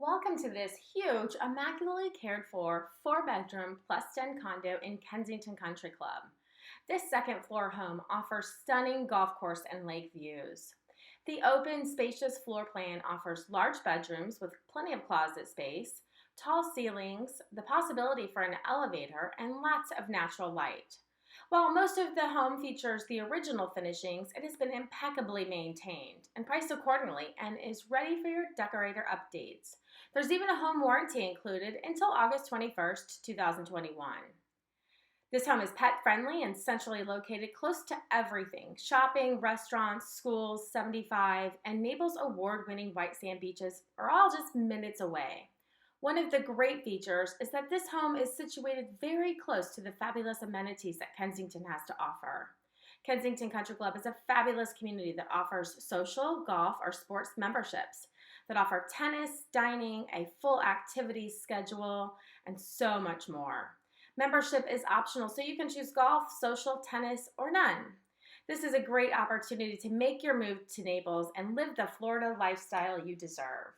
Welcome to this huge, immaculately cared for 4-bedroom plus den condo in Kensington Country Club. This second floor home offers stunning golf course and lake views. The open, spacious floor plan offers large bedrooms with plenty of closet space, tall ceilings, the possibility for an elevator, and lots of natural light. While most of the home features the original finishings, it has been impeccably maintained and priced accordingly and is ready for your decorator updates. There's even a home warranty included until August 21st, 2021. This home is pet friendly and centrally located close to everything: shopping, restaurants, schools, 75, and Naples award winning white sand beaches are all just minutes away. One of the great features is that this home is situated very close to the fabulous amenities that Kensington has to offer. Kensington Country Club is a fabulous community that offers social, golf, or sports memberships, that offer tennis, dining, a full activities schedule, and so much more. Membership is optional, so you can choose golf, social, tennis, or none. This is a great opportunity to make your move to Naples and live the Florida lifestyle you deserve.